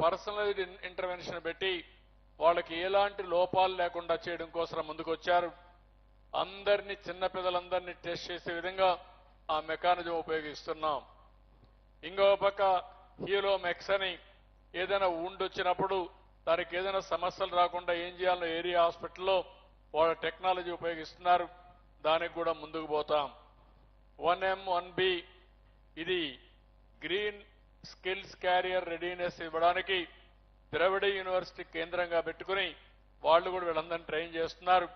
Personalised intervention పెట్టి వాళ్ళకి ఎలాంటి లోపాలు లేకుండా చేయడం కోసం ముందుకొచ్చారు. అందరినీ చిన్న పిల్లలందరినీ టెస్ట్ చేసే విధంగా ఆ మెకానిజం ఉపయోగిస్తున్నాం. ఇంకో పక్క హీలోమెక్స్ అని ఏదైనా వచ్చినప్పుడు దానికి ఏదైనా సమస్యలు రాకుండా ఏం చేయాలో ఏరియా హాస్పిటల్లో వాళ్ళ టెక్నాలజీ ఉపయోగిస్తున్నారు. దానికి కూడా ముందుకు పోతాం. 1M 1B ఇది గ్రీన్ స్కిల్స్ క్యారియర్ రెడీనెస్ ఇవ్వడానికి ద్రవిడ యూనివర్సిటీ కేంద్రంగా పెట్టుకుని వాళ్ళు కూడా వీళ్ళందరినీ ట్రైన్ చేస్తున్నారు.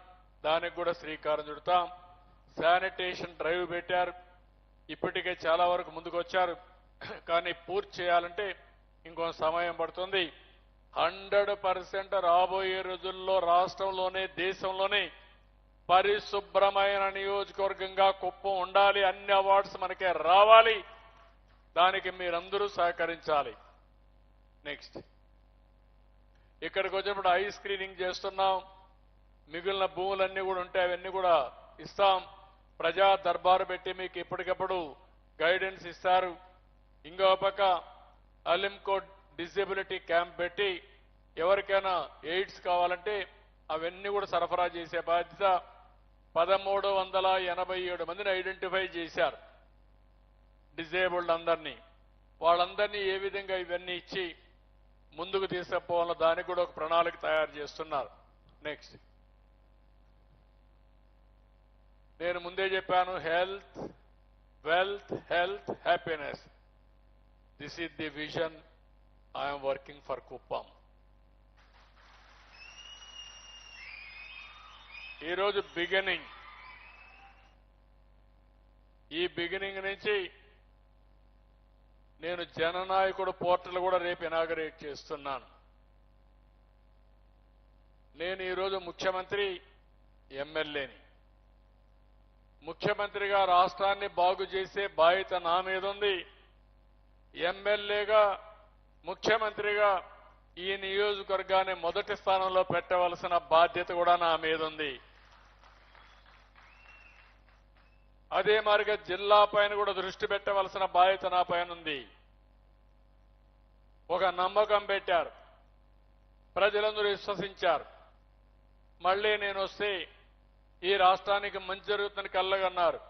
దానికి కూడా శ్రీకారం చుడతాం. శానిటేషన్ డ్రైవ్ పెట్టారు. ఇప్పటికే చాలా వరకు ముందుకు వచ్చారు. కానీ పూర్తి చేయాలంటే ఇంకొంత సమయం పడుతుంది. 100% రాబోయే రోజుల్లో రాష్ట్రంలోనే దేశంలోనే పరిశుభ్రమైన నియోజకవర్గంగా కుప్పం ఉండాలి. అన్ని అవార్డ్స్ మనకే రావాలి. దానికి మీరందరూ సహకరించాలి. నెక్స్ట్ ఇక్కడికి వచ్చినప్పుడు ఐ స్క్రీనింగ్ చేస్తున్నాం. మిగిలిన భూములన్నీ కూడా ఉంటాయి. అవన్నీ కూడా ఇస్తాం. ప్రజా దర్బారు పెట్టి మీకు ఎప్పటికప్పుడు గైడెన్స్ ఇస్తారు. ఇంకో పక్క అలింకోట్ డిజబిలిటీ క్యాంప్ పెట్టి ఎవరికైనా ఎయిడ్స్ కావాలంటే అవన్నీ కూడా సరఫరా చేసే బాధ్యత 1387 మందిని ఐడెంటిఫై చేశారు. డిజేబుల్డ్ అందరినీ వాళ్ళందరినీ ఏ విధంగా ఇవన్నీ ఇచ్చి ముందుకు తీసుకుపోవాలో దానికి కూడా ఒక ప్రణాళిక తయారు చేస్తున్నారు. నెక్స్ట్ నేను ముందే చెప్పాను, health wealth health happiness, this is the vision I'm working for Kuppam. ఈరోజు బిగినింగ్, ఈ బిగినింగ్ నుంచి నేను జననాయకుడు పోర్టల్ కూడా రేపు ఇనాగరేట్ చేస్తున్నాను. నేను ఈరోజు ముఖ్యమంత్రి, ఎమ్మెల్యేని. ముఖ్యమంత్రిగా రాష్ట్రాన్ని బాగు చేసే బాధ్యత నా మీద ఉంది. ఎమ్మెల్యేగా ముఖ్యమంత్రిగా ఈ నియోజకవర్గాన్ని మొదటి స్థానంలో పెట్టవలసిన బాధ్యత కూడా నా మీద ఉంది. అదే మాదిరిగా జిల్లా పైన కూడా దృష్టి పెట్టవలసిన బాధ్యత నా పైన ఉంది. ఒక నమ్మకం పెట్టారు, ప్రజలందరూ విశ్వసించారు. మళ్లీ నేను వస్తే ఈ రాష్ట్రానికి మంచి జరుగుతుందని కళ్ళగన్నారు.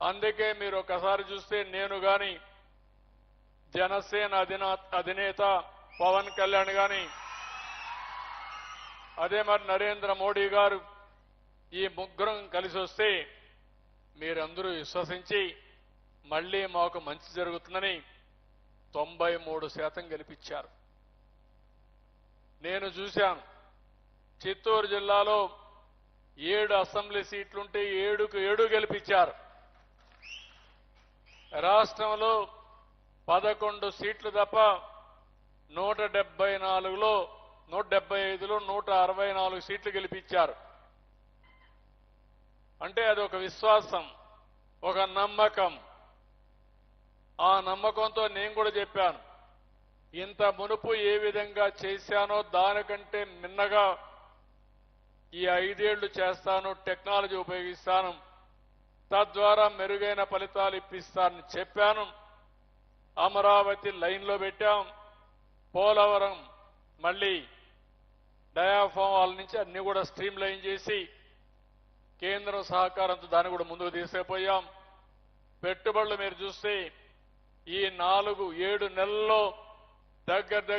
అందుకే మీరు ఒకసారి చూస్తే నేను గాని, జనసేన అధినేత పవన్ కళ్యాణ్ గాని, అదే మరి నరేంద్ర మోడీ గారు, ఈ ముగ్గురం కలిసి వస్తే మీరందరూ విశ్వసించి మళ్లీ మాకు మంచి జరుగుతుందని 93% గెలిపించారు. నేను చూశాను, చిత్తూరు జిల్లాలో 7 అసెంబ్లీ సీట్లుంటే 7కు 7 గెలిపించారు. రాష్ట్రంలో 11 సీట్లు తప్ప 175లో 164 సీట్లు గెలిపించారు. అంటే అది ఒక విశ్వాసం, ఒక నమ్మకం. ఆ నమ్మకంతో నేను కూడా చెప్పాను, ఇంత మునుపు ఏ విధంగా చేశానో దానికంటే మిన్నగా ఈ 5 ఏళ్లు చేస్తాను, టెక్నాలజీ ఉపయోగిస్తాను, తద్వారా మెరుగైన ఫలితాలు ఇప్పిస్తానని చెప్పాను. అమరావతి లైన్లో పెట్టాం. పోలవరం మళ్లీ డయాఫామ్ వాళ్ళ నుంచి అన్ని కూడా స్ట్రీమ్ లైన్ చేసి కేంద్రం సహకారంతో దాన్ని కూడా ముందుకు తీసుకుపోయాం. పెట్టుబడులు మీరు చూస్తే ఈ 4-7 నెలల్లో దగ్గర